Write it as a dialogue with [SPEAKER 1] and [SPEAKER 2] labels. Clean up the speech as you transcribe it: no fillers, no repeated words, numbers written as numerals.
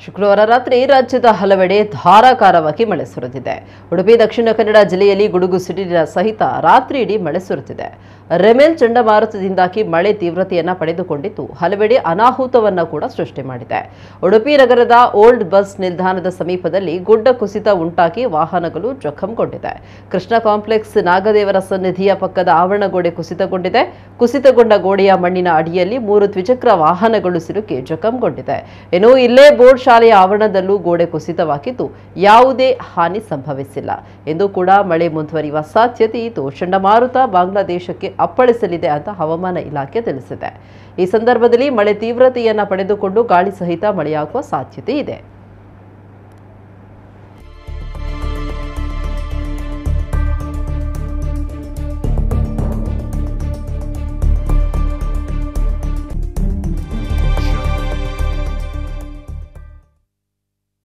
[SPEAKER 1] ಶುಕ್ರವಾರ ರಾತ್ರಿ ರಾಜ್ಯದ ಹಲವೆಡೆ ಧಾರಾಕಾರವಾಗಿ ಮಳೆ ಸುರಿದಿದೆ. ಉಡುಪಿ ದಕ್ಷಿಣ ಕನ್ನಡ ಜಿಲ್ಲೆಯಲ್ಲಿ ಗುಡುಗು ಸಿಡಿಲಿನ ಸಹಿತ ರಾತ್ರಿಯಿಡೀ ಮಳೆ ಸುರಿದಿದೆ. ರೆಮೆಲ್ ಚಂಡಮಾರುತದಿಂದಾಗಿ ಮಳೆ ತೀವ್ರತೆಯನ್ನ ಪಡೆದುಕೊಂಡಿದ್ದು ಹಲವೆಡೆ ಅನಾಹುತವನ್ನ ಕೂಡ ಸೃಷ್ಟಿ ಮಾಡಿದೆ. ಉಡುಪಿ ನಗರದ ಓಲ್ಡ್ ಬಸ್ ನಿಲ್ದಾಣದ ಸಮೀಪದಲ್ಲಿ ಗುಡ್ಡ ಕುಸಿತ ಉಂಟಾಗಿ ವಾಹನಗಳು ಜಖಂಗೊಂಡಿದೆ. ಕೃಷ್ಣ ಕಾಂಪ್ಲೆಕ್ಸ್ ನಾಗದೇವರ ಸನ್ನಿಧಿಯ ಪಕ್ಕದ ಆವರಣಗೋಡೆ ಕುಸಿತಗೊಂಡಿದೆ. ಕುಸಿತಗೊಂಡ ಗೋಡೆಯ ಮಣ್ಣಿನ ಅಡಿಯಲ್ಲಿ 3 ದ್ವಿಚಕ್ರ ವಾಹನಗಳು ಸಿಲುಕಿ ಜಖಂಗೊಂಡಿದೆ. ಇನ್ನು ಇಲ್ಲೇ ಬೋರ್ಡ್ ಶಾಲೆಯ ಆವರಣದಲ್ಲೂ ಗೋಡೆ ಕುಸಿತವಾಗಿದ್ದು ಯಾವುದೇ ಹಾನಿ ಸಂಭವಿಸಿಲ್ಲ ಎಂದು ಕೂಡ ಮಳೆ ಮುಂದುವರಿಯುವ ಸಾಧ್ಯತೆ ಇದ್ದು ಚಂಡಮಾರುತ ಬಾಂಗ್ಲಾದೇಶಕ್ಕೆ ಅಪ್ಪಳಿಸಲಿದೆ ಅಂತ ಹವಾಮಾನ ಇಲಾಖೆ ತಿಳಿಸಿದೆ. ಈ ಸಂದರ್ಭದಲ್ಲಿ ಮಳೆ ತೀವ್ರತೆಯನ್ನ ಪಡೆದುಕೊಂಡು ಗಾಳಿ ಸಹಿತ ಮಳೆಯಾಗುವ ಸಾಧ್ಯತೆ ಇದೆ.